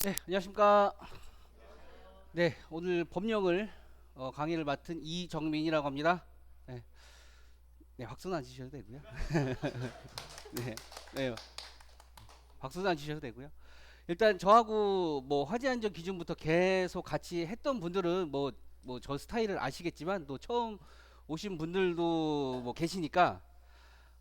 네, 안녕하십니까. 네, 오늘 법령을 강의를 맡은 이정민이라고 합니다. 네, 네, 박수는 안 치셔도 되고요. 네, 네, 박수는 안 치셔도 되고요. 일단 저하고 뭐 화제안전 기준부터 계속 같이 했던 분들은 뭐 저 스타일을 아시겠지만 또 처음 오신 분들도 뭐 계시니까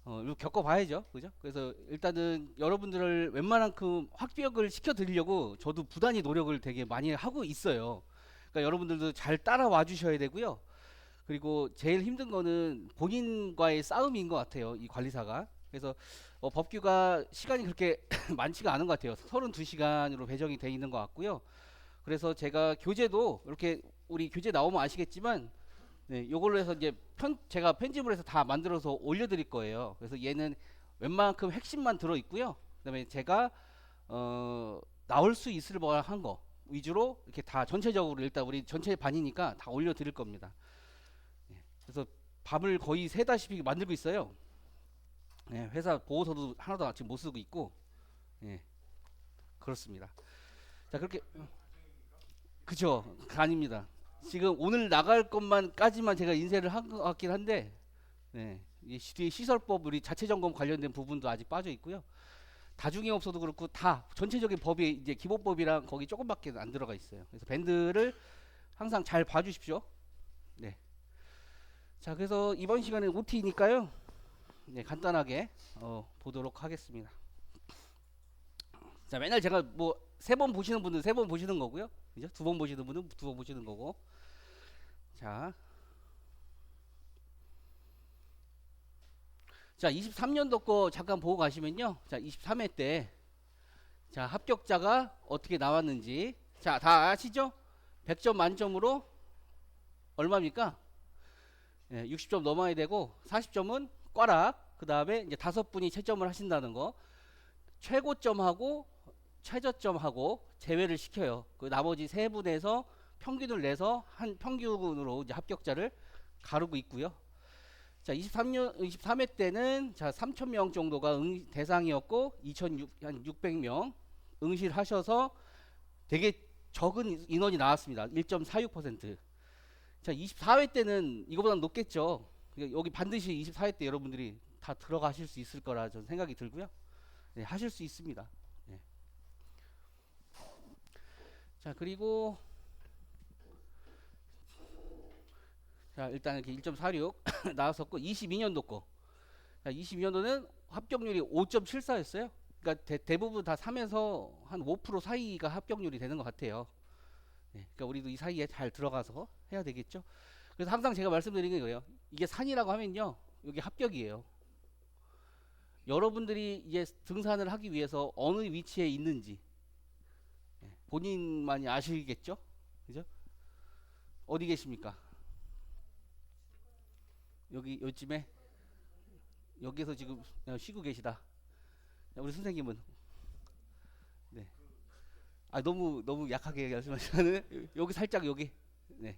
이거 겪어봐야죠, 그죠? 그래서 일단은 여러분들을 웬만한큼 합격을 시켜드리려고 저도 부단히 노력을 되게 많이 하고 있어요. 그러니까 여러분들도 잘 따라와 주셔야 되고요. 그리고 제일 힘든 거는 본인과의 싸움인 것 같아요. 이 관리사가. 그래서 법규가 시간이 그렇게 많지가 않은 것 같아요. 32시간으로 배정이 돼 있는 것 같고요. 그래서 제가 교재도 이렇게 우리 교재 나오면 아시겠지만 네, 요걸로 해서 이제 제가 편집을 해서 다 만들어서 올려드릴 거예요. 그래서 얘는 웬만큼 핵심만 들어 있고요. 그다음에 제가 나올 수 있을 만한 거 위주로 이렇게 다 전체적으로 일단 우리 전체 반이니까 다 올려드릴 겁니다. 그래서 밤을 거의 새다시피 만들고 있어요. 예, 회사 보고서도 하나도 지금 못 쓰고 있고, 예, 그렇습니다. 자, 그렇게, 그죠? 아닙니다. 지금 오늘 나갈 것만까지만 제가 인쇄를 한 것 같긴 한데, 네, 이 뒤에 시설법 우리 자체 점검 관련된 부분도 아직 빠져 있고요. 다중이업소도 그렇고 다 전체적인 법이 이제 기본법이랑 거기 조금밖에 안 들어가 있어요. 그래서 밴드를 항상 잘 봐주십시오. 네. 자, 그래서 이번 시간은 OT니까요. 네, 간단하게 보도록 하겠습니다. 자, 맨날 제가 뭐 세 번 보시는 분은 세 번 보시는 거고요. 그죠? 두 번 보시는 분은 두 번 보시는 거고. 자, 자, 23년도 거 잠깐 보고 가시면요. 자, 23회 때 자, 합격자가 어떻게 나왔는지. 자, 다 아시죠? 100점 만점으로 얼마입니까? 60점 넘어야 되고 40점은 꽈락. 그다음에 이제 다섯 분이 채점을 하신다는 거. 최고점하고 최저점하고 제외를 시켜요. 그 나머지 세 분에서 평균을 내서 한 평균으로 이제 합격자를 가르고 있고요. 자, 23회 때는 자, 3,000명 정도가 대상이었고 2,600명 응시하셔서 되게 적은 인원이 나왔습니다. 1.46%. 자, 24회 때는 이거보다 높겠죠. 그러니까 여기 반드시 24회 때 여러분들이 다 들어가실 수 있을 거라 저는 생각이 들고요. 네, 하실 수 있습니다. 네. 자, 그리고 자, 일단 이렇게 1.46 나왔었고 22년도 거. 자, 22년도는 합격률이 5.74였어요. 그러니까 대부분 다 3에서 한 5% 사이가 합격률이 되는 것 같아요. 네, 그러니까 우리도 이 사이에 잘 들어가서 해야 되겠죠. 그래서 항상 제가 말씀드리는 게 거예요. 이게 산이라고 하면요, 여기 합격이에요. 여러분들이 이제 등산을 하기 위해서 어느 위치에 있는지 본인만이 아시겠죠? 그죠? 어디 계십니까? 여기 요즘에 여기서 지금 쉬고 계시다. 우리 선생님은 네. 아, 너무 약하게 말씀하시는 여기 살짝 여기 네.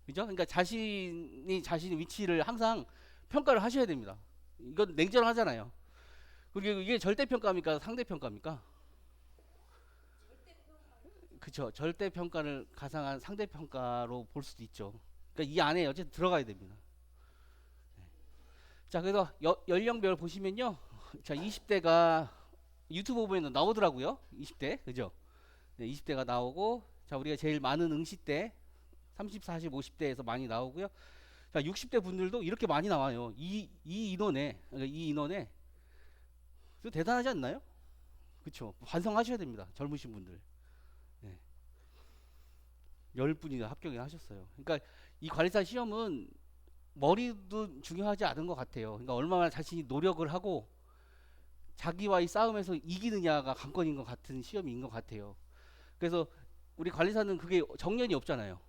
그죠? 그러니까 자신의 위치를 항상 평가를 하셔야 됩니다. 이건 냉정하잖아요. 그리고 이게 절대평가입니까? 상대평가입니까? 그쵸. 절대평가를 가상한 상대평가로 볼 수도 있죠. 그러니까 이 안에 어쨌든 들어가야 됩니다. 자, 그래서 연령별 보시면요. 자, 20대가 유튜브 보면 나오더라고요. 20대. 그죠? 네, 20대가 나오고, 자, 우리가 제일 많은 응시 때 30, 40, 50대에서 많이 나오고요. 자, 60대 분들도 이렇게 많이 나와요. 이 인원에, 그러니까 이 인원에. 대단하지 않나요? 그쵸. 반성하셔야 됩니다. 젊으신 분들. 네. 10분이나 합격을 하셨어요. 그러니까 이 관리사 시험은 머리도 중요하지 않은 것 같아요. 그러니까 얼마나 자신이 노력을 하고 자기와의 싸움에서 이기느냐가 관건인 것 같은 시험인 것 같아요. 그래서 우리 관리사는 그게 정년이 없잖아요.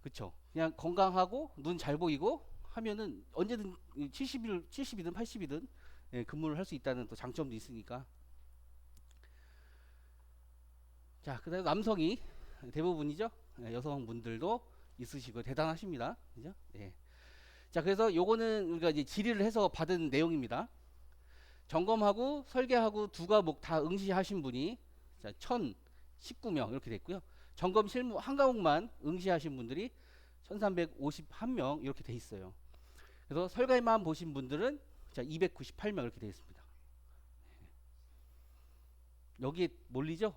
그쵸? 그냥 건강하고 눈 잘 보이고 하면은 언제든 70이든 80이든 근무를 할 수 있다는 또 장점도 있으니까. 자, 그다음 남성이 대부분이죠. 여성분들도 있으시고 대단하십니다. 그죠? 예. 자, 그래서 요거는 우리가 이제 질의를 해서 받은 내용입니다. 점검하고 설계하고 두 과목 다 응시하신 분이 자, 1019명 이렇게 됐고요. 점검 실무 한 과목만 응시하신 분들이 1351명 이렇게 돼 있어요. 그래서 설계만 보신 분들은 자, 298명 이렇게 되어 있습니다. 여기에 몰리죠?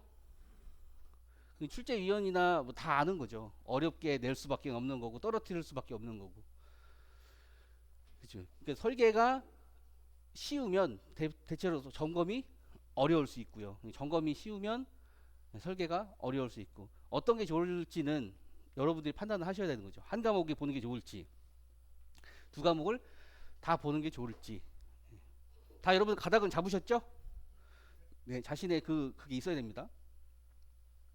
출제위원이나 뭐 다 아는 거죠. 어렵게 낼 수밖에 없는 거고 떨어뜨릴 수밖에 없는 거고. 그렇죠. 그러니까 설계가 쉬우면 대체로 점검이 어려울 수 있고요. 점검이 쉬우면 설계가 어려울 수 있고, 어떤 게 좋을지는 여러분들이 판단을 하셔야 되는 거죠. 한 과목에 보는 게 좋을지, 두 과목을 다 보는 게 좋을지. 다 여러분 가닥은 잡으셨죠? 네, 자신의 그게 있어야 됩니다.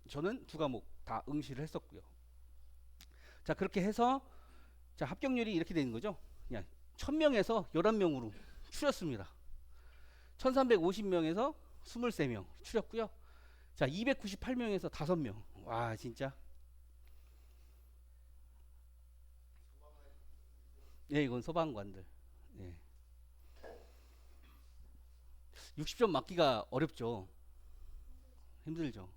저는 두 과목 다 응시를 했었고요. 자, 그렇게 해서 자, 합격률이 이렇게 되는 거죠. 그냥 1000명에서 11명으로 추렸습니다. 1350명에서 23명 추렸고요. 자, 298명에서 5명. 와, 진짜. 네, 이건 소방관들. 네. 60점 맞기가 어렵죠. 힘들죠.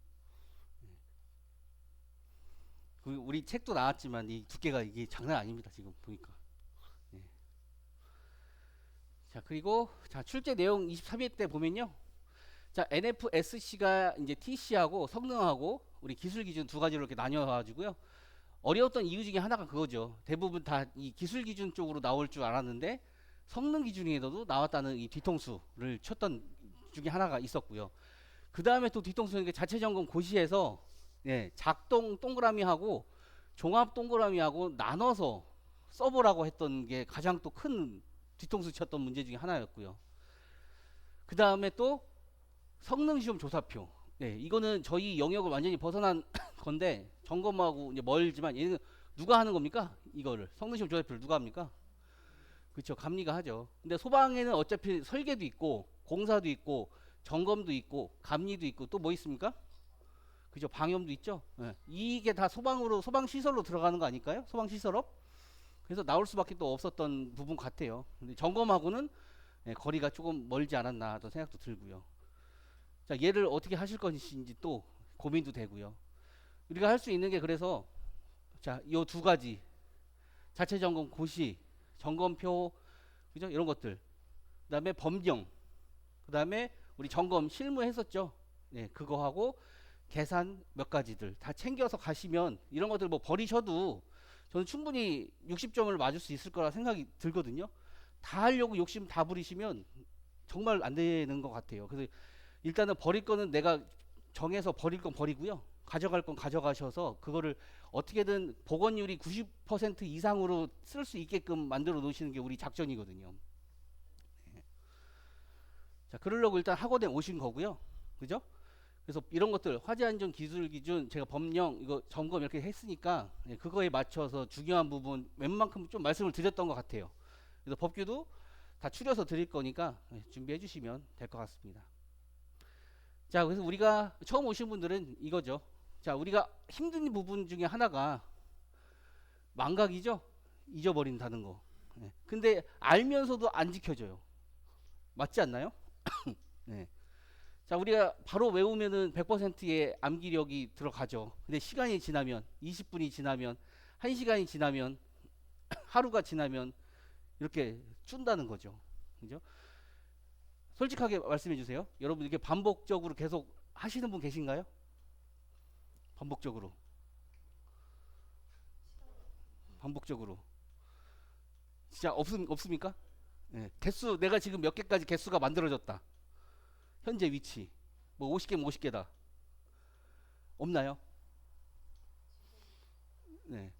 우리 책도 나왔지만 이 두께가 이게 장난 아닙니다. 지금 보니까. 네. 자, 그리고 자, 출제 내용 23회 때 보면요. 자, NFSC가 이제 TC하고 성능하고 우리 기술 기준 두 가지로 이렇게 나뉘어 가지고요. 어려웠던 이유 중에 하나가 그거죠. 대부분 다 이 기술 기준 쪽으로 나올 줄 알았는데 성능 기준에서도 나왔다는 이 뒤통수를 쳤던 중에 하나가 있었고요. 그 다음에 또 뒤통수는 자체 점검 고시에서 예, 작동 동그라미하고 종합 동그라미하고 나눠서 써보라고 했던 게 가장 또 큰 뒤통수 쳤던 문제 중에 하나였고요. 그 다음에 또 성능시험 조사표. 네, 이거는 저희 영역을 완전히 벗어난 건데 점검하고 이제 멀지만 얘는 누가 하는 겁니까? 이거를 성능시험 조사표를 누가 합니까? 그렇죠, 감리가 하죠. 근데 소방에는 어차피 설계도 있고 공사도 있고 점검도 있고 감리도 있고 또 뭐 있습니까? 그죠, 방염도 있죠. 네. 이게 다 소방으로 소방 시설로 들어가는 거 아닐까요? 소방 시설업. 그래서 나올 수밖에 또 없었던 부분 같아요. 근데 점검하고는 네, 거리가 조금 멀지 않았나 하는 생각도 들고요. 자, 얘를 어떻게 하실 것인지 또 고민도 되고요. 우리가 할 수 있는 게 그래서 자, 요 두 가지 자체 점검 고시, 점검표, 그죠? 이런 것들. 그다음에 법령. 그다음에 우리 점검 실무 했었죠. 네, 그거 하고 계산 몇 가지들 다 챙겨서 가시면 이런 것들 뭐 버리셔도 저는 충분히 60점을 맞을 수 있을 거라 생각이 들거든요. 다 하려고 욕심 다 부리시면 정말 안 되는 것 같아요. 그래서 일단은 버릴 거는 내가 정해서 버릴 건 버리고요. 가져갈 건 가져가셔서 그거를 어떻게든 복원율이 90% 이상으로 쓸 수 있게끔 만들어 놓으시는 게 우리 작전이거든요. 네. 자, 그러려고 일단 학원에 오신 거고요. 그죠? 그래서 이런 것들 화재 안전 기술 기준 제가 법령 이거 점검 이렇게 했으니까 네, 그거에 맞춰서 중요한 부분 웬만큼 좀 말씀을 드렸던 것 같아요. 그래서 법규도 다 추려서 드릴 거니까 네, 준비해 주시면 될 것 같습니다. 자, 그래서 우리가 처음 오신 분들은 이거죠. 자, 우리가 힘든 부분 중에 하나가 망각이죠. 잊어버린다는 거. 네. 근데 알면서도 안 지켜져요. 맞지 않나요? 네. 자, 우리가 바로 외우면은 100%의 암기력이 들어가죠. 근데 시간이 지나면 20분이 지나면 1시간이 지나면 하루가 지나면 이렇게 준다는 거죠. 그죠? 솔직하게 말씀해 주세요. 여러분 이렇게 반복적으로 계속 하시는 분 계신가요? 반복적으로. 반복적으로. 진짜 없습니까? 네. 개수 내가 지금 몇 개까지 개수가 만들어졌다. 현재 위치. 뭐 50개면 50개다. 없나요? 네.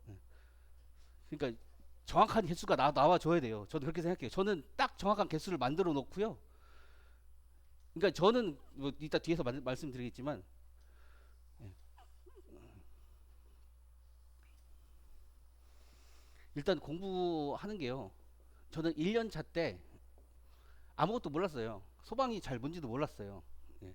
네. 그러니까 정확한 개수가 나와줘야 돼요. 저도 그렇게 생각해요. 저는 딱 정확한 개수를 만들어 놓고요. 그러니까 저는 뭐 이따 뒤에서 말씀드리겠지만 예. 일단 공부하는 게요. 저는 1년 차 때 아무것도 몰랐어요. 소방이 잘 뭔지도 몰랐어요. 예.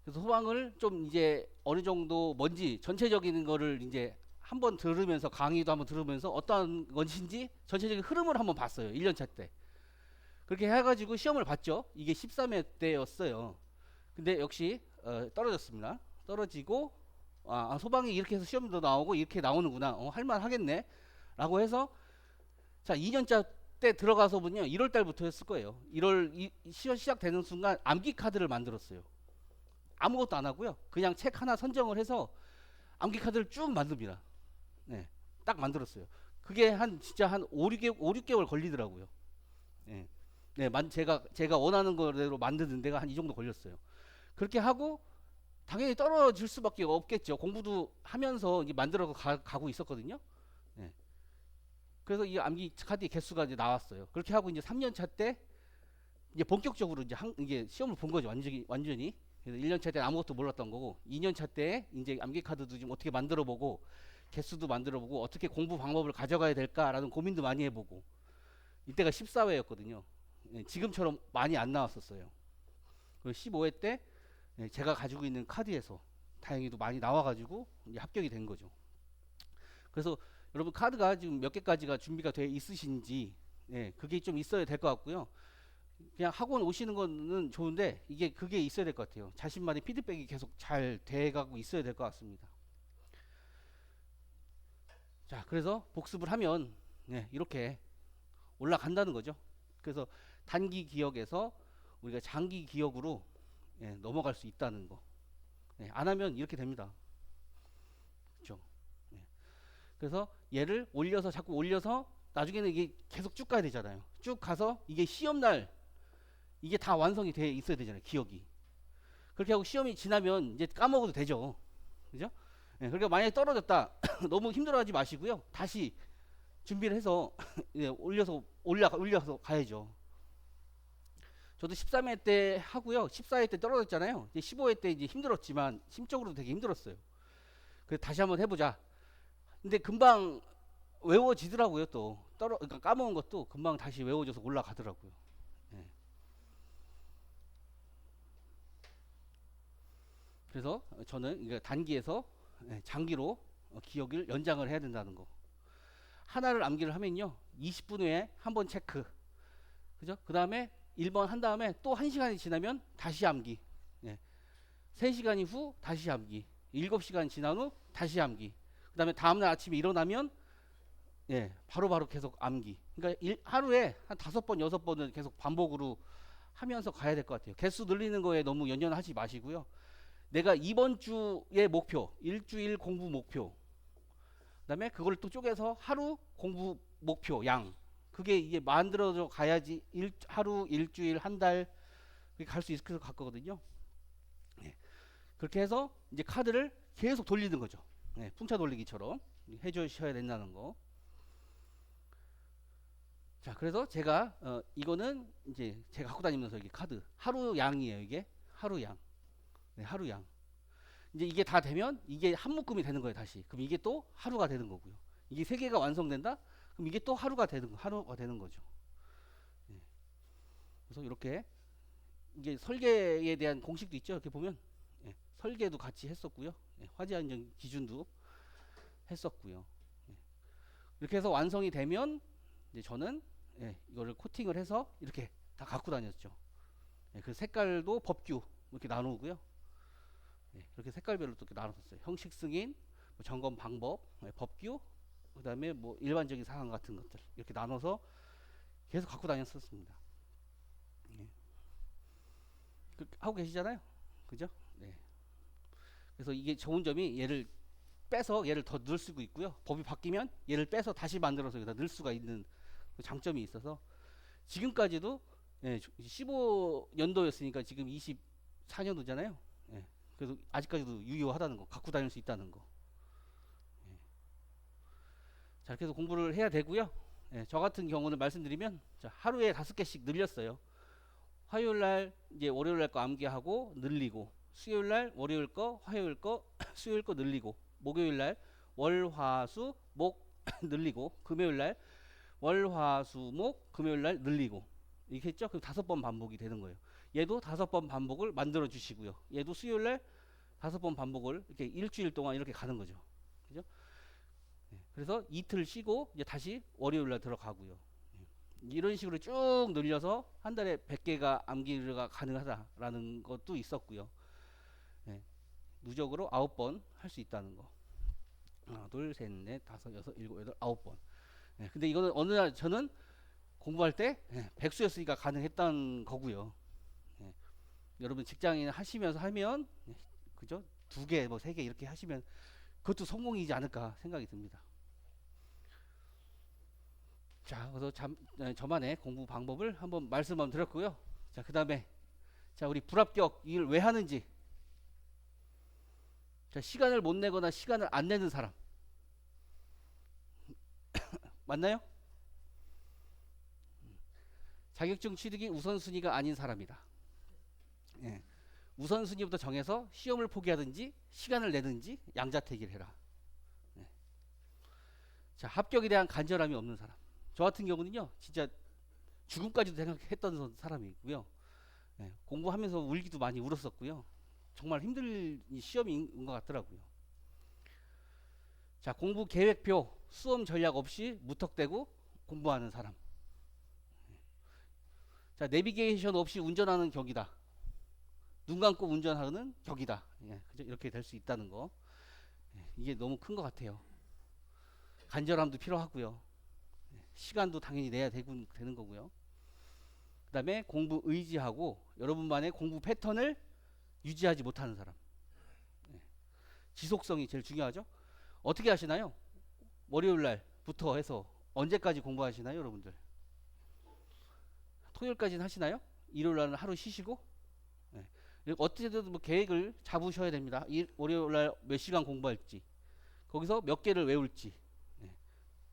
그래서 소방을 좀 이제 어느 정도 뭔지 전체적인 거를 이제 한번 들으면서 강의도 한번 들으면서 어떠한 것인지 전체적인 흐름을 한번 봤어요. 1년 차 때. 그렇게 해가지고 시험을 봤죠. 이게 13회 때였어요. 근데 역시 떨어졌습니다. 떨어지고 소방이 이렇게 해서 시험도 나오고 이렇게 나오는구나. 할만 하겠네. 라고 해서 자 2년차 때 들어가서 보면 1월 달부터 했을 거예요. 1월 시험 시작되는 순간 암기 카드를 만들었어요. 아무것도 안 하고요. 그냥 책 하나 선정을 해서 암기 카드를 쭉 만듭니다. 네, 딱 만들었어요. 그게 진짜 한 5, 6개월 걸리더라고요. 네, 네, 제가 원하는 거대로 만드는 데가 한 이 정도 걸렸어요. 그렇게 하고 당연히 떨어질 수밖에 없겠죠. 공부도 하면서 이제 만들어 가고 있었거든요. 네. 그래서 이 암기 카드 개수가 이제 나왔어요. 그렇게 하고 이제 3년 차 때 이제 본격적으로 이게 시험을 본 거죠. 완전히. 그래서 1년 차 때는 아무것도 몰랐던 거고 2년 차 때 이제 암기 카드도 좀 어떻게 만들어 보고 개수도 만들어 보고 어떻게 공부 방법을 가져가야 될까라는 고민도 많이 해보고 이때가 14회였거든요. 예, 지금처럼 많이 안 나왔었어요. 그리고 15회 때 제가 가지고 있는 카드에서 다행히도 많이 나와가지고 이제 합격이 된 거죠. 그래서 여러분 카드가 지금 몇 개까지가 준비가 돼 있으신지 그게 좀 있어야 될 것 같고요. 그냥 학원 오시는 거는 좋은데 그게 있어야 될 것 같아요. 자신만의 피드백이 계속 잘 돼가고 있어야 될 것 같습니다. 자, 그래서 복습을 하면 이렇게 올라간다는 거죠. 그래서 단기 기억에서 우리가 장기 기억으로 넘어갈 수 있다는 거. 안 하면 이렇게 됩니다. 그렇죠? 그래서 얘를 자꾸 올려서 나중에는 이게 계속 쭉 가야 되잖아요. 쭉 가서 이게 시험날 이게 다 완성이 돼 있어야 되잖아요. 기억이. 그렇게 하고 시험이 지나면 이제 까먹어도 되죠. 그죠? 그러니까 만약에 떨어졌다 너무 힘들어하지 마시고요. 다시 준비를 해서 올려서 가야죠. 저도 13회 때 하고요. 14회 때 떨어졌잖아요. 이제 15회 때 이제 힘들었지만 심적으로 되게 힘들었어요. 그래서 다시 한번 해보자. 근데 금방 외워지더라고요. 그러니까 까먹은 것도 금방 다시 외워져서 올라가더라고요. 예. 그래서 저는 단기에서 장기로 기억을 연장을 해야 된다는 거. 하나를 암기를 하면요 20분 후에 한 번 체크, 그죠? 그 다음에 1번 한 다음에 또 1시간이 지나면 다시 암기, 3시간이 후 다시 암기, 7시간 지난 후 다시 암기, 그 다음에 다음날 아침에 일어나면 바로바로 계속 암기. 그러니까 하루에 한 5번 6번은 계속 반복으로 하면서 가야 될 것 같아요. 개수 늘리는 거에 너무 연연하지 마시고요. 내가 이번 주의 목표, 일주일 공부 목표, 그 다음에 그걸 또 쪼개서 하루 공부 목표 양, 그게 이게 만들어져 가야지 하루, 일주일, 한 달 갈 수 있을 것 같거든요. 그렇게 해서 이제 카드를 계속 돌리는 거죠. 풍차 돌리기처럼 해주셔야 된다는 거. 자, 그래서 제가 이거는 이제 제가 갖고 다니면서 이게 카드 하루 양이에요. 이게 하루 양. 하루 양. 이제 이게 다 되면 이게 한 묶음이 되는 거예요. 다시. 그럼 이게 또 하루가 되는 거고요. 이게 3개가 완성된다? 그럼 이게 또 하루가 되는 거죠. 그래서 이렇게 이게 설계에 대한 공식도 있죠. 이렇게 보면 설계도 같이 했었고요. 화재 안전 기준도 했었고요. 이렇게 해서 완성이 되면 이제 저는 이거를 코팅을 해서 이렇게 다 갖고 다녔죠. 그 색깔도 법규 이렇게 나누고요. 이렇게 색깔별로 또 이렇게 나눴어요. 형식 승인, 점검 방법, 법규, 그 다음에 뭐 일반적인 사항 같은 것들 이렇게 나눠서 계속 갖고 다녔었습니다. 하고 계시잖아요. 그죠? 그래서 이게 좋은 점이 얘를 빼서 얘를 더 넣을 수가 있고요. 법이 바뀌면 얘를 빼서 다시 만들어서 여기다 넣을 수가 있는 장점이 있어서 지금까지도 15년도였으니까 지금 24년도잖아요. 그래서 아직까지도 유효하다는 거, 갖고 다닐 수 있다는 거. 자, 이렇게 해서 공부를 해야 되고요. 저 같은 경우는 말씀드리면 하루에 5개씩 늘렸어요. 화요일날 이제 월요일날 거 암기하고 늘리고, 수요일날 월요일 거, 화요일 거, 수요일 거 늘리고, 목요일날 월, 화, 수, 목 늘리고, 금요일날 월, 화, 수, 목, 금요일날 늘리고 이렇게 했죠. 그럼 5번 반복이 되는 거예요. 얘도 5번 반복을 만들어 주시고요. 얘도 수요일날 5번 반복을 이렇게 일주일 동안 이렇게 가는 거죠. 그죠? 그래서 이틀 쉬고 이제 다시 월요일날 들어가고요. 이런 식으로 쭉 늘려서 한 달에 100개가 암기가 가능하다라는 것도 있었고요. 누적으로 9번 할 수 있다는 거. 하나, 둘, 셋, 넷, 다섯, 여섯, 일곱, 여덟, 9번. 예, 근데 이거는 어느 날 저는 공부할 때 백수였으니까 가능했던 거고요. 예, 여러분 직장인 하시면서 하면 그죠? 2개, 뭐 3개 이렇게 하시면 그것도 성공이지 않을까 생각이 듭니다. 자, 그래서 저만의 공부 방법을 한번 말씀 한번 드렸고요. 자, 그 다음에 자, 우리 불합격 일 왜 하는지. 자, 시간을 못 내거나 시간을 안 내는 사람 맞나요? 자격증 취득이 우선순위가 아닌 사람이다. 예. 우선순위부터 정해서 시험을 포기하든지 시간을 내든지 양자택일 해라. 예. 자, 합격에 대한 간절함이 없는 사람. 저 같은 경우는요, 진짜 죽음까지도 생각했던 사람이고요. 예. 공부하면서 울기도 많이 울었었고요. 정말 힘든 시험인 것 같더라고요. 자, 공부 계획표, 수험 전략 없이 무턱대고 공부하는 사람. 자, 내비게이션 없이 운전하는 격이다. 눈 감고 운전하는 격이다. 예, 그죠? 이렇게 될 수 있다는 거. 예, 이게 너무 큰 것 같아요. 간절함도 필요하고요. 예, 시간도 당연히 내야 되는 거고요. 그 다음에 공부 의지하고 여러분만의 공부 패턴을 유지하지 못하는 사람. 예, 지속성이 제일 중요하죠. 어떻게 하시나요? 월요일 날부터 해서 언제까지 공부하시나요, 여러분들? 토요일까지는 하시나요? 일요일 날은 하루 쉬시고? 예. 어떻게든 뭐 계획을 잡으셔야 됩니다. 월요일 날 몇 시간 공부할지, 거기서 몇 개를 외울지. 예.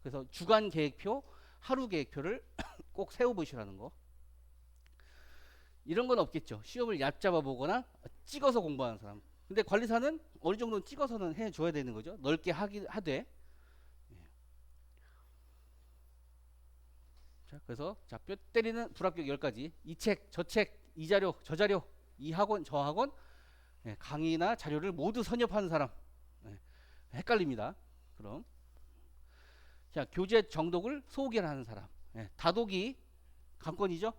그래서 주간 계획표, 하루 계획표를 꼭 세워보시라는 거. 이런 건 없겠죠. 시험을 얕잡아 보거나 찍어서 공부하는 사람. 근데 관리사는 어느 정도는 찍어서는 해줘야 되는 거죠. 넓게 하되. 자, 그래서 자, 뼈 때리는 불합격 10가지. 이 책, 저 책, 이 자료, 저 자료, 이 학원, 저 학원, 예, 강의나 자료를 모두 선엽하는 사람. 예, 헷갈립니다. 그럼 자, 교재 정독을 소홀히하는 사람. 예, 다독이 관건이죠.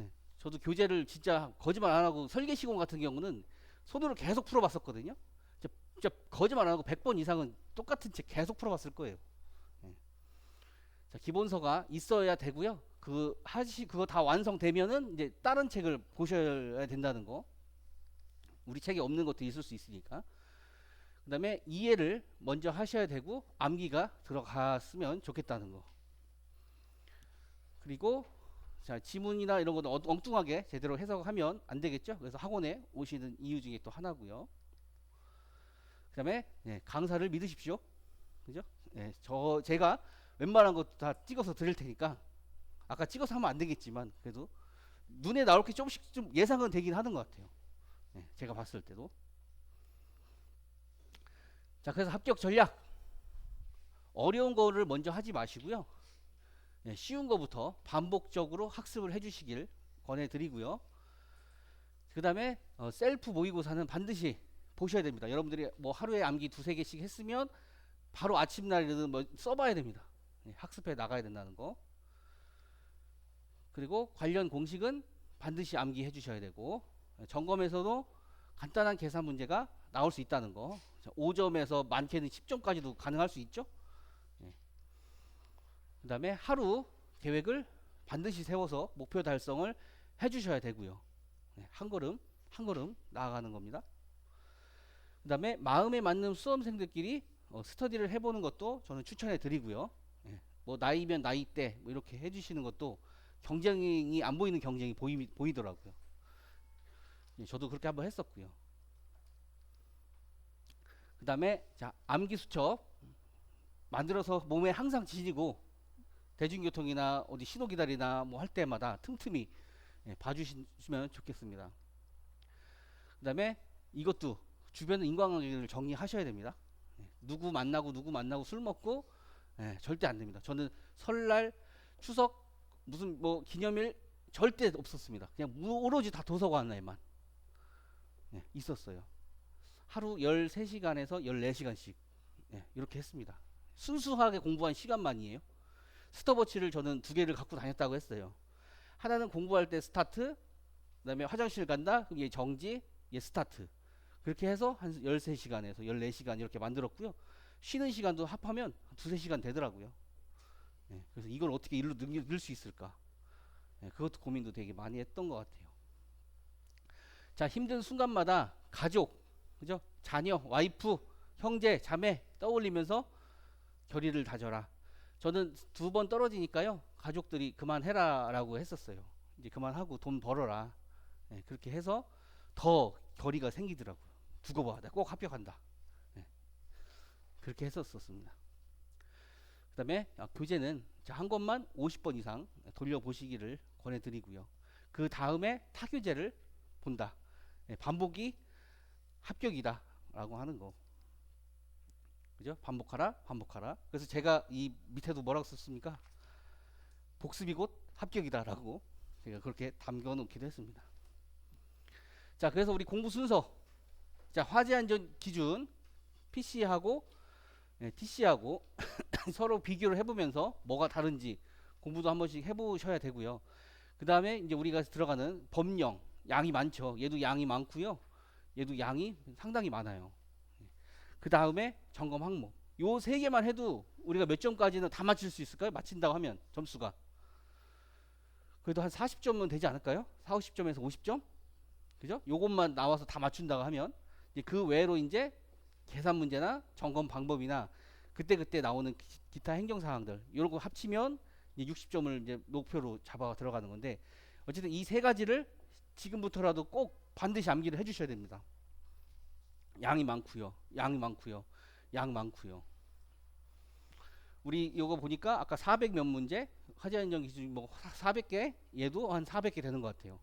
예, 저도 교재를 진짜 거짓말 안 하고 설계 시공 같은 경우는 손으로 계속 풀어봤었거든요. 진짜 거짓말 안 하고 100번 이상은 똑같은 책 계속 풀어봤을 거예요. 예. 자, 기본서가 있어야 되고요. 그거 다 완성되면은 이제 다른 책을 보셔야 된다는 거. 우리 책에 없는 것도 있을 수 있으니까. 그 다음에 이해를 먼저 하셔야 되고 암기가 들어갔으면 좋겠다는 거. 그리고 자, 지문이나 이런 것도 엉뚱하게 제대로 해석하면 안 되겠죠. 그래서 학원에 오시는 이유 중에 또 하나고요. 그 다음에 강사를 믿으십시오. 그죠? 제가 웬만한 거 다 찍어서 드릴 테니까, 아까 찍어서 하면 안 되겠지만 그래도 눈에 나올 게 조금씩 좀 예상은 되긴 하는 것 같아요. 제가 봤을 때도. 자, 그래서 합격 전략, 어려운 거를 먼저 하지 마시고요. 쉬운 거부터 반복적으로 학습을 해주시길 권해드리고요. 그 다음에 셀프 모의고사는 반드시 보셔야 됩니다. 여러분들이 뭐 하루에 암기 2-3개씩 했으면 바로 아침날이든 뭐 써봐야 됩니다. 학습해 나가야 된다는 거. 그리고 관련 공식은 반드시 암기해 주셔야 되고, 점검에서도 간단한 계산 문제가 나올 수 있다는 거. 5점에서 많게는 10점까지도 가능할 수 있죠. 그 다음에 하루 계획을 반드시 세워서 목표 달성을 해 주셔야 되고요. 한 걸음 한 걸음 나아가는 겁니다. 그 다음에 마음에 맞는 수험생들끼리 스터디를 해보는 것도 저는 추천해 드리고요. 뭐 나이면 나이대 뭐 이렇게 해주시는 것도 경쟁이 안 보이는 경쟁이 보이더라고요. 저도 그렇게 한번 했었고요. 그 다음에 자, 암기 수첩 만들어서 몸에 항상 지니고 대중교통이나 어디 신호 기다리나 뭐 할 때마다 틈틈이 봐주시면 좋겠습니다. 그 다음에 이것도 주변 인간관계를 정리하셔야 됩니다. 누구 만나고 술 먹고 절대 안 됩니다. 저는 설날, 추석, 무슨 뭐 기념일 절대 없었습니다. 그냥 오로지 다 도서관에만 있었어요. 하루 13시간에서 14시간씩 이렇게 했습니다. 순수하게 공부한 시간만이에요. 스톱워치를 저는 2개를 갖고 다녔다고 했어요. 하나는 공부할 때 스타트, 그 다음에 화장실 간다, 그럼 얘 정지, 얘 스타트. 그 그렇게 해서 한 13시간에서 14시간 이렇게 만들었고요. 쉬는 시간도 합하면 한 2~3시간 되더라고요. 예, 그래서 이걸 어떻게 일로 넣을 수 있을까? 예, 그것도 고민도 되게 많이 했던 것 같아요. 자, 힘든 순간마다 가족, 그죠? 자녀, 와이프, 형제, 자매 떠올리면서 결의를 다져라. 저는 2번 떨어지니까요. 가족들이 그만해라라고 했었어요. 이제 그만하고 돈 벌어라. 예, 그렇게 해서 더 결의가 생기더라고요. 두고 봐, 내가 꼭 합격한다. 예, 그렇게 했었습니다. 그다음에 교재는 한 권만 50번 이상 돌려보시기를 권해드리고요. 그 다음에 타교재를 본다. 예, 반복이 합격이다라고 하는 거. 그죠? 반복하라, 반복하라. 그래서 제가 이 밑에도 뭐라고 썼습니까? 복습이 곧 합격이다라고 제가 그렇게 담겨 놓기도 했습니다. 자, 그래서 우리 공부 순서. 자, 화재 안전 기준 PC하고 TC하고 서로 비교를 해보면서 뭐가 다른지 공부도 한 번씩 해보셔야 되고요. 그 다음에 이제 우리가 들어가는 법령 양이 많죠. 얘도 양이 많고요. 얘도 양이 상당히 많아요. 그 다음에 점검 항목. 요 3개만 해도 우리가 몇 점까지는 다 맞출 수 있을까요? 맞힌다고 하면 점수가 그래도 한 40점은 되지 않을까요? 40점에서 50점? 그죠? 요것만 나와서 다 맞춘다고 하면 이제 그 외로 이제 계산 문제나 점검 방법이나 그때그때 나오는 기타 행정 사항들 이런 거 합치면 이제 60점을 이제 목표로 잡아 들어가는 건데 어쨌든 이 3가지를 지금부터라도 꼭 반드시 암기를 해주셔야 됩니다. 양이 많고요. 양이 많고요. 양 많고요. 우리 이거 보니까 아까 400 몇 문제 화재 안전 기준 뭐 400개 얘도 한 400개 되는 것 같아요.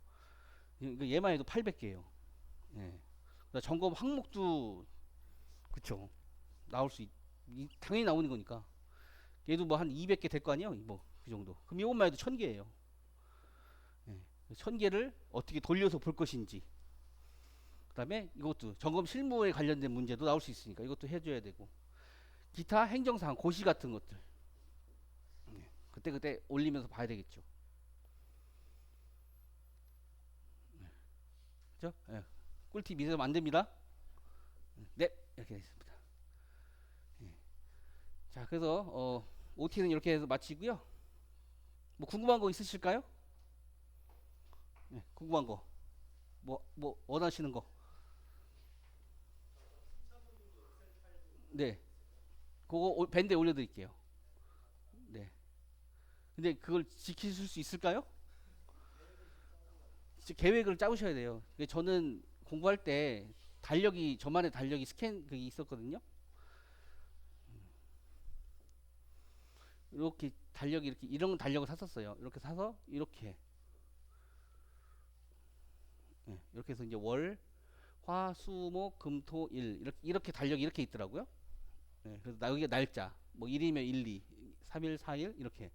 얘만 해도 800개예요. 예. 점검 항목도 그쵸 나올 수 당연히 나오는 거니까 얘도 뭐 한 200개 될 거 아니에요. 뭐 그 정도. 그럼 이것만 해도 1000개예요. 예. 1000개를 어떻게 돌려서 볼 것인지. 그 다음에 이것도 점검 실무에 관련된 문제도 나올 수 있으니까 이것도 해줘야 되고 기타 행정사항 고시 같은 것들 그때 올리면서 봐야 되겠죠. 그죠? 예. 꿀팁 잊으면 안 됩니다. 네, 이렇게 됐습니다. 예. 자, 그래서 OT는 이렇게 해서 마치고요. 뭐 궁금한 거 있으실까요? 네, 궁금한 거. 뭐 원하시는 거. 네. 그거 밴드에 올려드릴게요. 네. 근데 그걸 지키실 수 있을까요? 계획을 짜우셔야 돼요. 저는 공부할 때 달력이 저만의 달력이 스캔 그게 있었거든요. 이렇게 달력이 이렇게 이런 달력을 샀었어요. 이렇게 사서 이렇게 이렇게 해서 이제 월, 화, 수, 목, 금, 토, 일 이렇게 달력이 이렇게 있더라고요. 그래서 여기가 날짜 뭐 1이면 1, 2, 3일, 4일 이렇게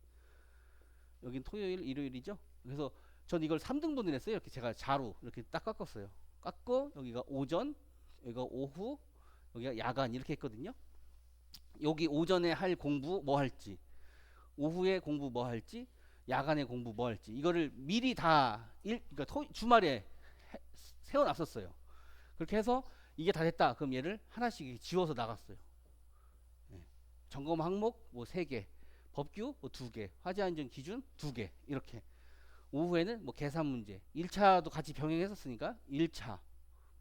여긴 토요일, 일요일이죠. 그래서 전 이걸 3등분을 했어요. 이렇게 제가 자로 이렇게 딱 깎았어요. 깎고 여기가 오전, 여기가 오후, 여기가 야간 이렇게 했거든요. 여기 오전에 할 공부 뭐 할지, 오후에 공부 뭐 할지, 야간에 공부 뭐 할지 이거를 미리 다 그러니까 주말에 세워놨었어요. 그렇게 해서 이게 다 됐다. 그럼 얘를 하나씩 지워서 나갔어요. 점검 항목 뭐 3개, 법규 뭐 2개, 화재 안전 기준 2개 이렇게. 오후에는 뭐 계산 문제 1차도 같이 병행했었으니까 1차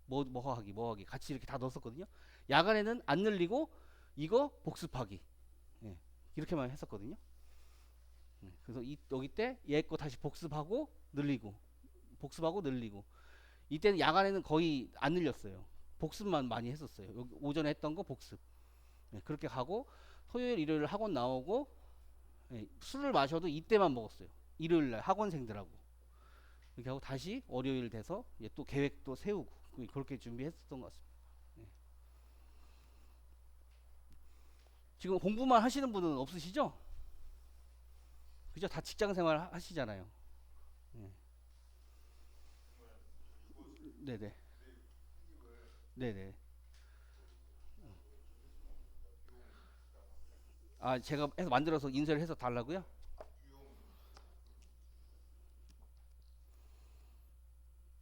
뭐 하기 같이 이렇게 다 넣었었거든요. 야간에는 안 늘리고 이거 복습하기 이렇게만 했었거든요. 그래서 여기 때 얘 거 다시 복습하고 늘리고 복습하고 늘리고 이때는 야간에는 거의 안 늘렸어요. 복습만 많이 했었어요. 여기 오전에 했던 거 복습 그렇게 가고 토요일 일요일 학원 나오고 술을 마셔도 이때만 먹었어요. 일요일날 학원생들하고 이렇게 하고 다시 월요일 돼서 또 계획도 세우고 그렇게 준비했었던 것 같습니다. 지금 공부만 하시는 분은 없으시죠? 그죠? 다 직장생활 하시잖아요. 네네. 네네. 아, 제가 해서 만들어서 인쇄를 해서 달라고요?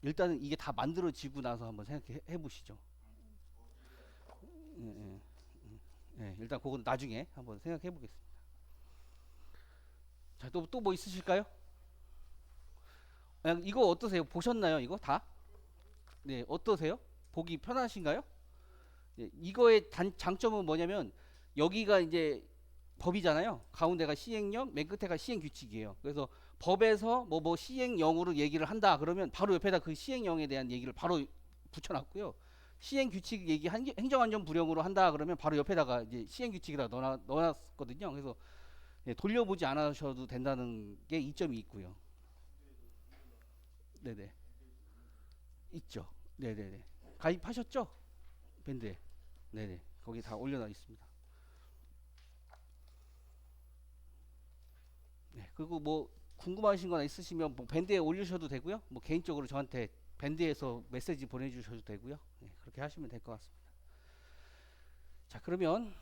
일단은 이게 다 만들어지고 나서 한번 생각해 보시죠. 일단 그건 나중에 한번 생각해 보겠습니다. 자, 또 뭐 있으실까요? 이거 어떠세요? 보셨나요? 이거 다? 네, 어떠세요? 보기 편하신가요? 네, 이거의 장점은 뭐냐면 여기가 이제 법이잖아요. 가운데가 시행령, 맨 끝에가 시행규칙이에요. 그래서 법에서 뭐 시행령으로 얘기를 한다 그러면 바로 옆에다 그 시행령에 대한 얘기를 바로 붙여놨고요. 시행규칙 얘기 행정안전 불용으로 한다 그러면 바로 옆에다가 이제 시행규칙이라 넣어놨거든요. 그래서 네, 돌려보지 않으셔도 된다는 게 이점이 있고요. 네네. 있죠. 네네네. 가입하셨죠? 밴드에. 네네. 거기 다 올려놔 있습니다. 네. 그리고 뭐 궁금하신 거나 있으시면 뭐 밴드에 올리셔도 되고요. 뭐 개인적으로 저한테 밴드에서 메시지 보내주셔도 되고요. 네, 그렇게 하시면 될 것 같습니다. 자, 그러면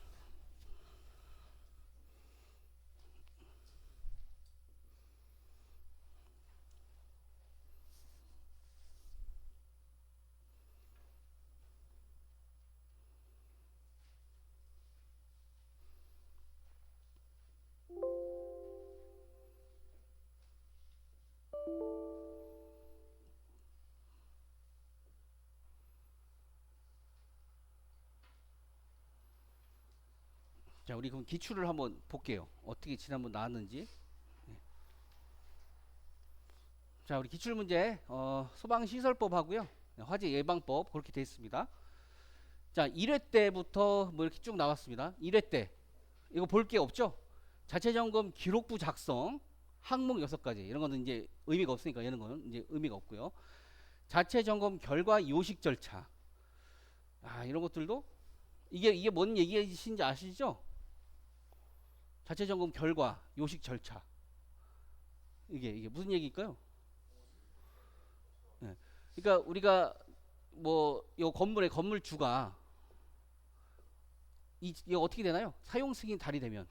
자, 우리 그럼 기출을 한번 볼게요. 어떻게 지난번 나왔는지. 네. 자, 우리 기출 문제 소방시설법 하고요. 네, 화재 예방법 그렇게 되어 있습니다. 자, 1회 때부터 뭐 이렇게 쭉 나왔습니다. 1회 때 이거 볼 게 없죠? 자체 점검 기록부 작성 항목 6가지 이런 거는 이제 의미가 없으니까 이런 거는 이제 의미가 없고요. 자체 점검 결과 요식 절차. 이런 것들도 이게 뭔 얘기이신지 아시죠? 자체 점검 결과 요식 절차. 이게 무슨 얘기일까요? 네. 그러니까 우리가 뭐 요 건물의 건물주가 이게 어떻게 되나요? 사용 승인 달이되면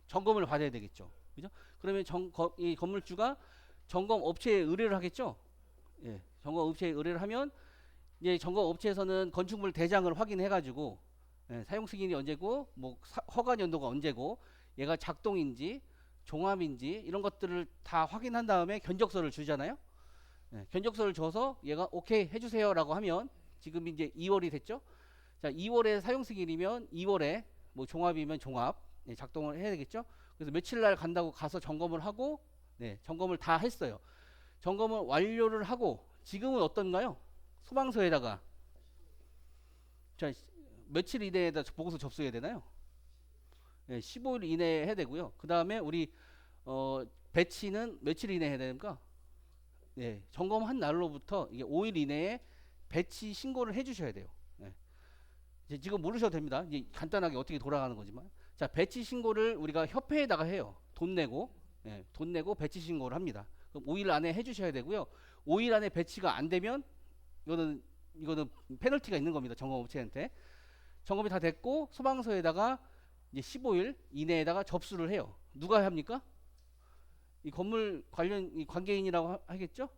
점검을 받아야 되겠죠. 그죠? 그러면 이 건물주가 점검 업체에 의뢰를 하겠죠. 예, 점검 업체에 의뢰를 하면 이제 점검 업체에서는 건축물 대장을 확인해 가지고 사용 승인이 언제고 뭐 허가 연도가 언제고 얘가 작동인지 종합인지 이런 것들을 다 확인한 다음에 견적서를 주잖아요. 견적서를 줘서 얘가 오케이 해주세요라고 하면 지금 이제 2월이 됐죠. 자, 2월에 사용 승인이면 2월에 뭐 종합이면 종합 작동을 해야 되겠죠. 그래서 며칠 날 간다고 가서 점검을 하고 점검을 다 했어요. 점검을 완료를 하고 지금은 어떤가요? 소방서에다가 자, 며칠 이내에다 보고서 접수해야 되나요? 15일 이내에 해야 되고요. 그 다음에 우리 배치는 며칠 이내에 해야 됩니까? 점검한 날로부터 이게 5일 이내에 배치 신고를 해주셔야 돼요. 이제 지금 모르셔도 됩니다. 이제 간단하게 어떻게 돌아가는 거지만, 자, 배치 신고를 우리가 협회에다가 해요. 돈 내고 배치 신고를 합니다. 그럼 5일 안에 해주셔야 되고요. 5일 안에 배치가 안 되면 이거는 페널티가 있는 겁니다. 점검업체한테. 점검이 다 됐고 소방서에다가 이제 15일 이내에다가 접수를 해요. 누가 합니까? 이 건물 관련 이 관계인이라고 하겠죠?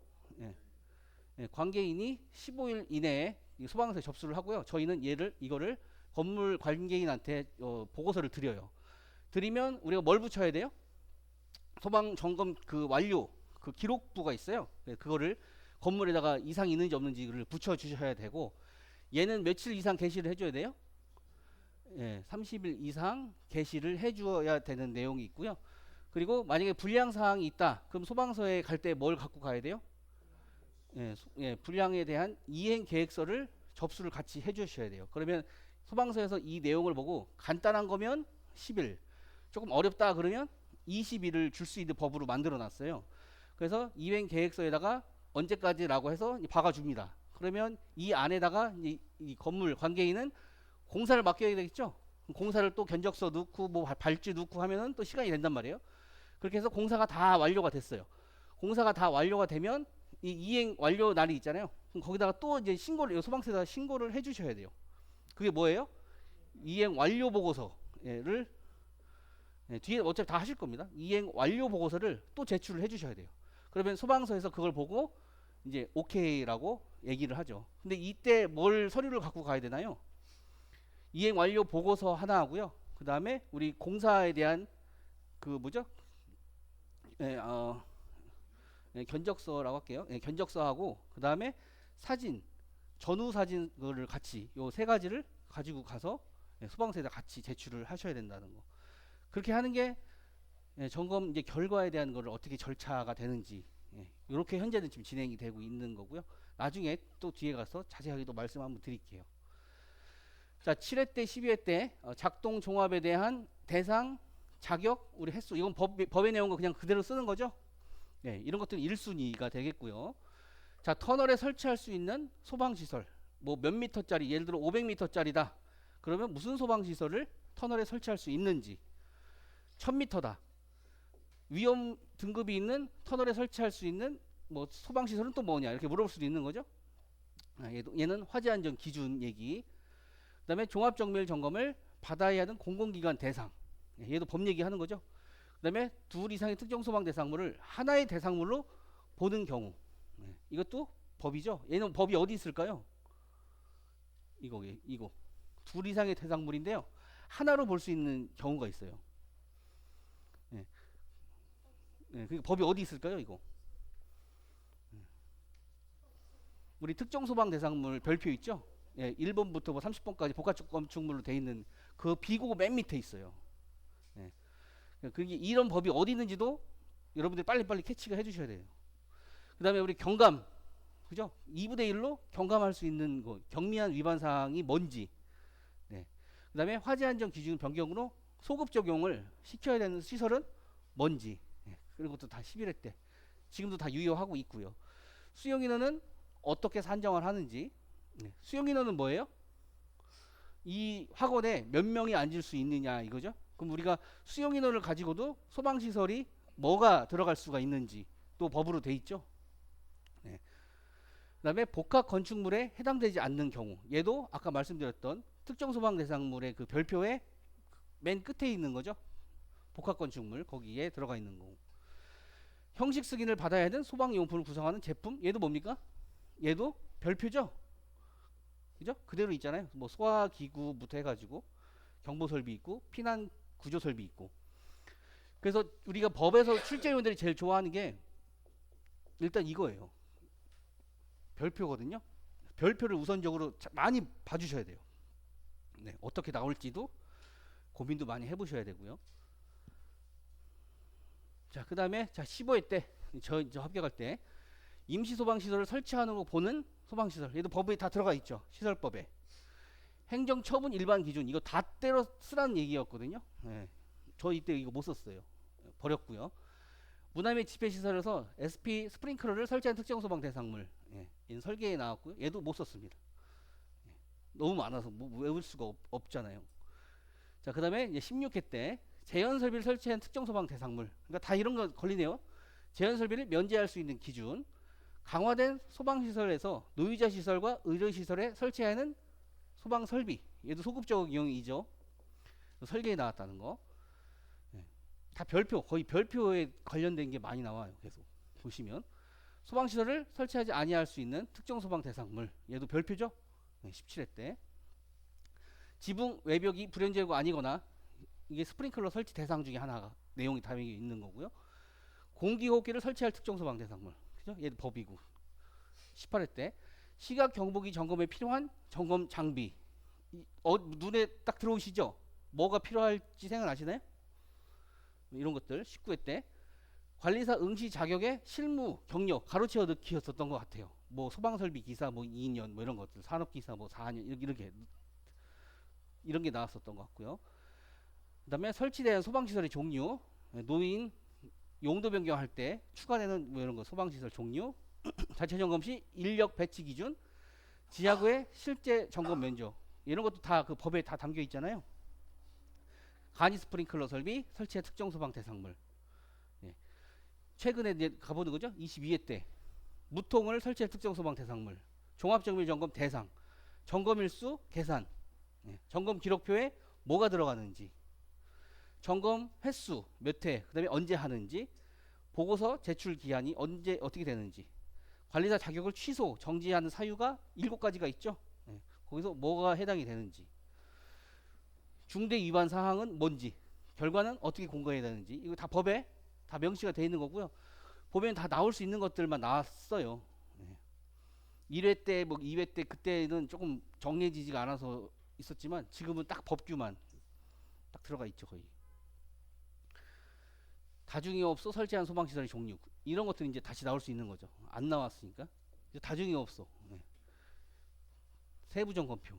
관계인이 15일 이내에 소방서에 접수를 하고요. 저희는 이거를 건물 관계인한테 보고서를 드려요. 드리면 우리가 뭘 붙여야 돼요? 소방 점검 그 완료 그 기록부가 있어요. 그거를 건물에다가 이상이 있는지 없는지를 붙여 주셔야 되고, 얘는 며칠 이상 게시를 해줘야 돼요? 30일 이상 게시를 해줘야 되는 내용이 있고요. 그리고 만약에 불량 사항이 있다, 그럼 소방서에 갈 때 뭘 갖고 가야 돼요? 불량에 대한 이행 계획서를 접수를 같이 해주셔야 돼요. 그러면 소방서에서 이 내용을 보고 간단한 거면 10일, 조금 어렵다 그러면 20일을 줄 수 있는 법으로 만들어 놨어요. 그래서 이행 계획서에다가 언제까지라고 해서 박아줍니다. 그러면 이 안에다가 이 건물 관계인은 공사를 맡겨야 되겠죠. 공사를 또 견적서 넣고 뭐 발주 넣고 하면은 또 시간이 된단 말이에요. 그렇게 해서 공사가 다 완료가 됐어요. 공사가 다 완료가 되면 이 이행 완료 날이 있잖아요. 그럼 거기다가 또 이제 신고를 소방서에다가 신고를 해주셔야 돼요. 그게 뭐예요? 이행 완료 보고서를 뒤에 어차피 다 하실 겁니다. 이행 완료 보고서를 또 제출을 해주셔야 돼요. 그러면 소방서에서 그걸 보고 이제 오케이라고 얘기를 하죠. 근데 이때 뭘 서류를 갖고 가야 되나요? 이행 완료 보고서 하나 하고요. 그 다음에 우리 공사에 대한 그 뭐죠? 예, 견적서라고 할게요. 예, 견적서하고 그 다음에 사진, 전후 사진을 같이 요 세 가지를 가지고 가서 예, 소방서에다 같이 제출을 하셔야 된다는 거. 그렇게 하는 게 예, 점검 이제 결과에 대한 거를 어떻게 절차가 되는지 이렇게 현재는 지금 진행이 되고 있는 거고요. 나중에 또 뒤에 가서 자세하게 또 말씀 한번 드릴게요. 자, 7회 때 12회 때 작동 종합에 대한 대상, 자격, 우리 횟수 이건 법에 내용 거 그냥 그대로 쓰는 거죠. 네, 이런 것들은 1순위가 되겠고요. 자, 터널에 설치할 수 있는 소방시설 뭐 몇 미터짜리, 예를 들어 500미터짜리다 그러면 무슨 소방시설을 터널에 설치할 수 있는지, 1000미터다 위험 등급이 있는 터널에 설치할 수 있는 뭐 소방시설은 또 뭐냐 이렇게 물어볼 수도 있는 거죠. 얘는 화재 안전 기준 얘기. 그 다음에 종합정밀 점검을 받아야 하는 공공기관 대상, 얘도 법 얘기하는 거죠. 그 다음에 둘 이상의 특정 소방 대상물을 하나의 대상물로 보는 경우, 이것도 법이죠. 얘는 법이 어디 있을까요? 이거 둘 이상의 대상물인데요, 하나로 볼 수 있는 경우가 있어요. 그 법이 어디 있을까요? 이거 우리 특정 소방 대상물 별표 있죠? 1번부터 뭐 30번까지 복합적 건축물로 돼 있는 그 비고 맨 밑에 있어요. 그게 이런 법이 어디 있는지도 여러분들이 빨리빨리 캐치가 해주셔야 돼요. 그 다음에 우리 경감, 그죠? 2분의 1로 경감할 수 있는 거, 경미한 위반 사항이 뭔지. 그 다음에 화재 안전 기준 변경으로 소급 적용을 시켜야 되는 시설은 뭔지. 그리고 또 다 11회 때 지금도 다 유효하고 있고요. 수용 인원은 어떻게 산정을 하는지. 수용 인원은 뭐예요? 이 학원에 몇 명이 앉을 수 있느냐 이거죠. 그럼 우리가 수용 인원을 가지고도 소방시설이 뭐가 들어갈 수가 있는지 또 법으로 돼 있죠. 그 다음에 복합 건축물에 해당되지 않는 경우, 얘도 아까 말씀드렸던 특정 소방 대상물의 그 별표에 맨 끝에 있는 거죠. 복합 건축물 거기에 들어가 있는 거고. 형식 승인을 받아야 하는 소방용품을 구성하는 제품, 얘도 뭡니까? 얘도 별표죠. 그죠? 그대로 있잖아요. 뭐 소화기구부터 해가지고 경보설비 있고 피난 구조설비 있고. 그래서 우리가 법에서 출제위원들이 제일 좋아하는 게 일단 이거예요. 별표거든요. 별표를 우선적으로 많이 봐주셔야 돼요. 어떻게 나올지도 고민도 많이 해보셔야 되고요. 자, 그 다음에 15회 때 저 합격할 때 임시소방시설을 설치하는 거 보는 소방시설, 얘도 법에 다 들어가 있죠. 시설법에. 행정처분 일반 기준, 이거 다 때려 쓰라는 얘기였거든요. 저 이때 이거 못 썼어요. 버렸고요. 문화 및 집회시설에서 SP 스프링클러를 설치한 특정 소방 대상물, 설계에 나왔고요. 얘도 못 썼습니다. 너무 많아서 뭐 외울 수가 없잖아요. 자, 그 다음에 이제 16회 때 제한 설비를 설치한 특정 소방 대상물, 그러니까 다 이런 거 걸리네요. 제한 설비를 면제할 수 있는 기준, 강화된 소방시설에서 노유자 시설과 의료시설에 설치해야 하는 소방 설비, 얘도 소급적 이용이죠. 설계에 나왔다는 거. 다 별표, 거의 별표에 관련된 게 많이 나와요. 계속 보시면 소방시설을 설치하지 아니할 수 있는 특정 소방 대상물, 얘도 별표죠. 17회 때 지붕 외벽이 불연제가 아니거나, 이게 스프링클러 설치 대상 중에 하나가 내용이 담겨 있는 거고요. 공기호흡기를 설치할 특정 소방 대상물, 그죠? 얘도 법이고. 18회 때 시각 경보기 점검에 필요한 점검 장비, 눈에 딱 들어오시죠? 뭐가 필요할지 생각나시나요? 이런 것들. 19회 때 관리사 응시 자격의 실무 경력 가로채어 넣기였었던 것 같아요. 뭐 소방설비 기사 뭐 2년 뭐 이런 것들, 산업기사 뭐 4년 이런 게 나왔었던 것 같고요. 그 다음에 설치된 소방시설의 종류, 노인 용도 변경할 때 추가되는 뭐 이런 거, 소방시설 종류, 자체 점검 시 인력 배치 기준, 지하구의 실제 점검 면적, 이런 것도 다 그 법에 다 담겨 있잖아요. 간이 스프링클러 설비 설치의 특정 소방 대상물. 최근에 이제 가보는 거죠. 22회 때 무통을 설치의 특정 소방 대상물, 종합정밀 점검 대상, 점검 일수 계산, 점검 기록표에 뭐가 들어가는지, 점검 횟수 몇 회, 그 다음에 언제 하는지, 보고서 제출 기한이 언제 어떻게 되는지, 관리자 자격을 취소 정지하는 사유가 7가지가 있죠. 거기서 뭐가 해당이 되는지. 중대 위반 사항은 뭔지, 결과는 어떻게 공고해야 되는지, 이거 다 법에 다 명시가 되어 있는 거고요. 보면 다 나올 수 있는 것들만 나왔어요. 1회 때, 뭐 2회 때 그때는 조금 정해지지가 않아서 있었지만 지금은 딱 법규만 딱 들어가 있죠. 거의 다중이업소 설치한 소방시설의 종류, 이런 것들이 이제 다시 나올 수 있는 거죠. 안 나왔으니까 이제 다중이업소, 세부점검표,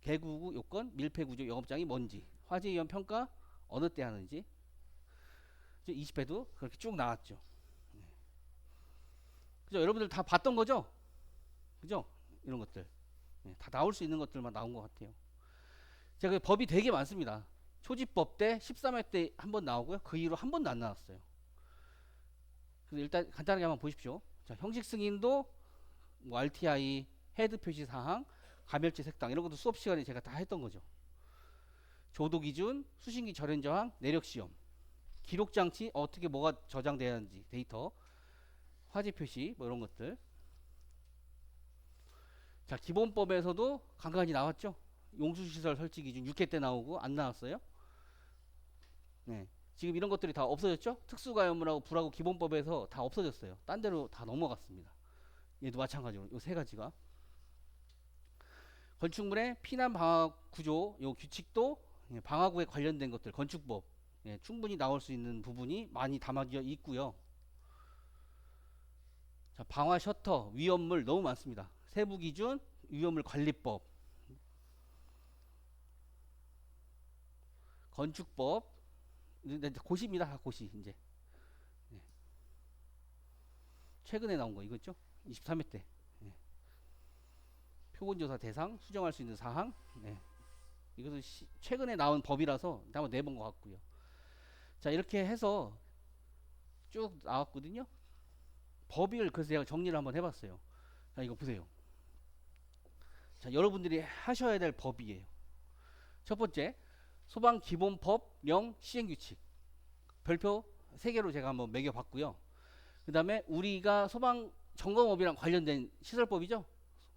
개구구 요건, 밀폐구조 영업장이 뭔지, 화재 위험 평가 어느 때 하는지, 20회도 그렇게 쭉 나왔죠. 그죠? 여러분들 다 봤던 거죠? 그죠? 이런 것들 다 나올 수 있는 것들만 나온 것 같아요. 제가 그 법이 되게 많습니다. 초집법 때 13회 때 한 번 나오고요. 그 이후로 한 번도 안 나왔어요. 그래서 일단 간단하게 한번 보십시오. 자, 형식 승인도 뭐 RTI, 헤드 표시 사항, 가멸치 색당 이런 것도 수업 시간에 제가 다 했던 거죠. 조도 기준, 수신기 절연 저항, 내력 시험, 기록 장치 어떻게 뭐가 저장돼야 하는지 데이터, 화재 표시 뭐 이런 것들. 자, 기본법에서도 간간히 나왔죠. 용수시설 설치 기준 6회 때 나오고 안 나왔어요. 네. 지금 이런 것들이 다 없어졌죠. 특수가연물하고 불하고 기본법에서 다 없어졌어요. 딴 데로 다 넘어갔습니다. 얘도 마찬가지로 요 세 가지가. 건축물의 피난 방화 구조 요 규칙도 방화구에 관련된 것들 건축법 충분히 나올 수 있는 부분이 많이 담아져 있고요. 자, 방화 셔터 위험물 너무 많습니다. 세부 기준 위험물 관리법, 건축법, 고시입니다. 고시 이제 최근에 나온 거 이거죠. 23회 때 표본조사 대상 수정할 수 있는 사항. 이것은 최근에 나온 법이라서 한번 내본 것 같고요. 자, 이렇게 해서 쭉 나왔거든요. 법을 그래서 제가 정리를 한번 해봤어요. 자, 이거 보세요. 자, 여러분들이 하셔야 될 법이에요. 첫 번째, 소방기본법령 시행규칙. 별표 3개로 제가 한번 매겨봤고요. 그 다음에 우리가 소방점검업이랑 관련된 시설법이죠.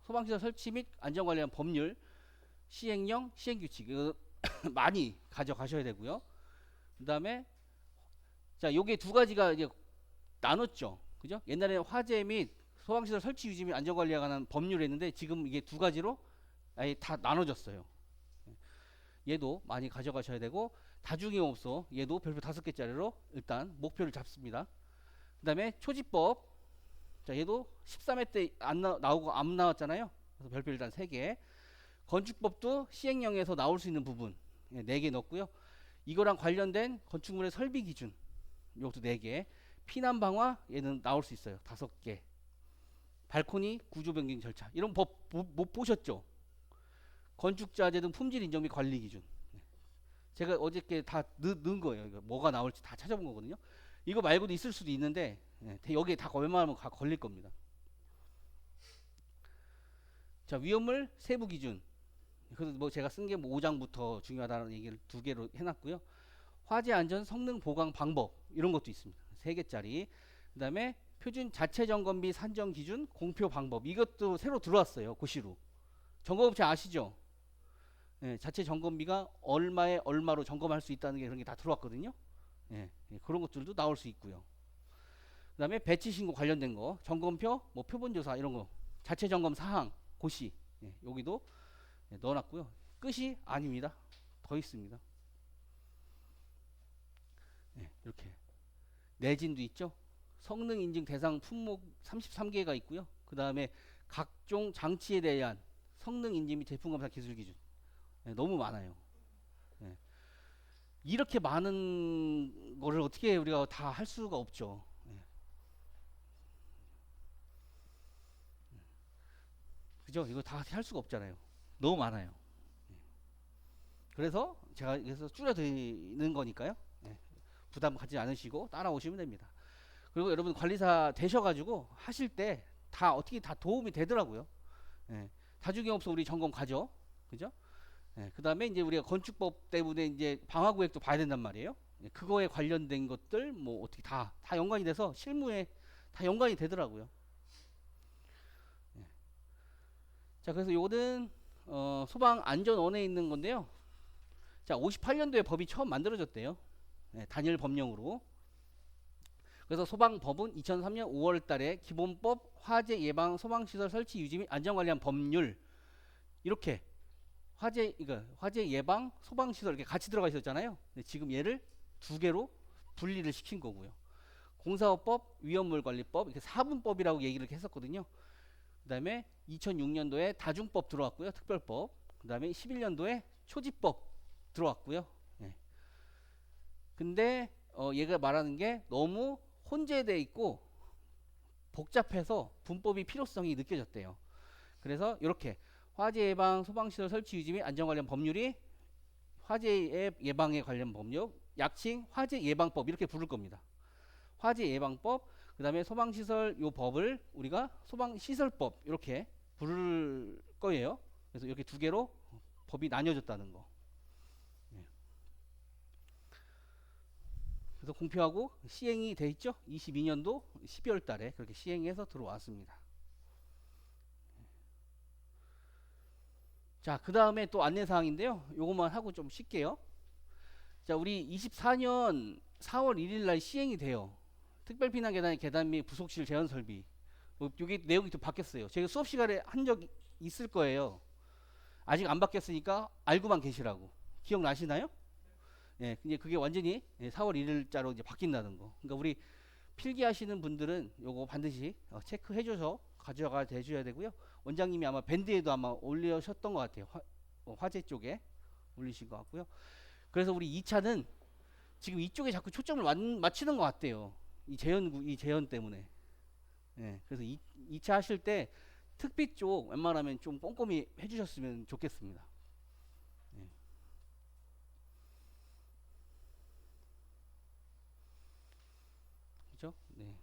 소방시설 설치 및 안전관리한 법률, 시행령, 시행규칙. 이거 많이 가져가셔야 되고요. 그 다음에 자, 요게 두 가지가 이제 나눴죠. 그죠? 옛날에 화재 및 소방시설 설치 유지 및 안전관리에 관한 법률을 했는데 지금 이게 두 가지로 아예 다 나눠졌어요. 얘도 많이 가져가셔야 되고, 다중이업소 얘도 별표 5개짜리로 일단 목표를 잡습니다. 그 다음에 초집법, 자 얘도 13회 때 안 나오고 안 나왔잖아요. 그래서 별표 일단 3개. 건축법도 시행령에서 나올 수 있는 부분 4개 넣었고요. 이거랑 관련된 건축물의 설비 기준 이것도 4개. 피난 방화 얘는 나올 수 있어요. 5개. 발코니 구조 변경 절차 이런 법 못 보셨죠? 건축자재 등 품질 인정 및 관리 기준. 제가 어저께 다 넣은 거예요. 이거 뭐가 나올지 다 찾아본 거거든요. 이거 말고도 있을 수도 있는데 여기에 다 웬만하면 걸릴 겁니다. 자, 위험물 세부 기준. 그래서 뭐 제가 쓴 게 뭐 5장부터 중요하다는 얘기를 2개로 해놨고요. 화재 안전 성능 보강 방법 이런 것도 있습니다. 3개짜리. 그 다음에 표준 자체 점검비 산정 기준 공표 방법 이것도 새로 들어왔어요. 고시로. 점검업체 아시죠? 자체 점검비가 얼마에 얼마로 점검할 수 있다는 게 그런 게 다 들어왔거든요. 그런 것들도 나올 수 있고요. 그 다음에 배치 신고 관련된 거 점검표 뭐 표본조사 이런 거 자체 점검 사항 고시 여기도 넣어놨고요. 끝이 아닙니다. 더 있습니다. 이렇게 내진도 있죠. 성능 인증 대상 품목 33개가 있고요. 그 다음에 각종 장치에 대한 성능 인증 및 제품 검사 기술 기준 너무 많아요. 이렇게 많은 거를 어떻게 우리가 다 할 수가 없죠. 그죠? 이거 다 할 수가 없잖아요. 너무 많아요. 그래서 제가 여기서 줄여드리는 거니까요. 부담 갖지 않으시고 따라오시면 됩니다. 그리고 여러분 관리사 되셔가지고 하실 때 다 어떻게 다 도움이 되더라고요. 다중이업소 우리 점검 가죠. 그죠? 그 다음에 이제 우리가 건축법 때문에 이제 방화구획도 봐야 된단 말이에요. 그거에 관련된 것들 뭐 어떻게 다 연관이 돼서 실무에 다 연관이 되더라고요. 자, 그래서 요거는 소방 안전원에 있는 건데요. 자, 58년도에 법이 처음 만들어졌대요. 네, 단일 법령으로. 그래서 소방법은 2003년 5월 달에 기본법, 화재 예방 소방시설 설치 유지 및 안전 관련 법률, 이렇게 화재 예방 소방시설 이렇게 같이 들어가 있었잖아요. 근데 지금 얘를 두 개로 분리를 시킨 거고요. 공사업법, 위험물관리법, 이렇게 4분법이라고 얘기를 했었거든요. 그 다음에 2006년도에 다중법 들어왔고요. 특별법. 그 다음에 11년도에 초지법 들어왔고요. 네. 근데 얘가 말하는 게 너무 혼재되어 있고 복잡해서 분법이 필요성이 느껴졌대요. 그래서 이렇게 화재 예방 소방시설 설치 유지 및 안전 관련 법률이 화재 예방에 관련 법률, 약칭 화재 예방법 이렇게 부를 겁니다. 화재 예방법, 그 다음에 소방시설 요 법을 우리가 소방시설법 이렇게 부를 거예요. 그래서 이렇게 두 개로 법이 나뉘어졌다는 거. 네. 그래서 공표하고 시행이 돼 있죠. 22년도 12월 달에 그렇게 시행해서 들어왔습니다. 자, 그 다음에 또 안내사항인데요. 요것만 하고 좀 쉴게요. 자, 우리 24년 4월 1일 날 시행이 돼요. 특별피난 계단 및 부속실 재현 설비. 여기 내용이 좀 바뀌었어요. 제가 수업 시간에 한 적 있을 거예요. 아직 안 바뀌었으니까 알고만 계시라고. 기억나시나요? 예, 이제 그게 완전히 4월 1일자로 이제 바뀐다는 거. 그러니까 우리 필기하시는 분들은 요거 반드시 체크해 줘서 가져가 대줘야 되고요. 원장님이 아마 밴드에도 아마 올리셨던 것 같아요. 화재 쪽에 올리신 것 같고요. 그래서 우리 2차는 지금 이쪽에 자꾸 초점을 맞추는 것 같대요. 이 재현 때문에. 예, 그래서 2차 하실 때 특비 쪽 웬만하면 좀 꼼꼼히 해주셨으면 좋겠습니다. 예. 그죠? 네.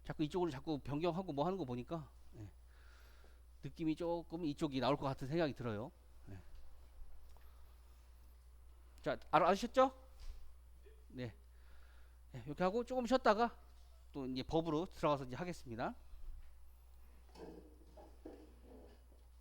자꾸 이쪽으로 자꾸 변경하고 뭐 하는 거 보니까 예. 느낌이 조금 이쪽이 나올 것 같은 생각이 들어요. 예. 자, 아셨죠? 네. 네. 이렇게 하고 조금 쉬었다가 또 이제 법으로 들어가서 이제 하겠습니다.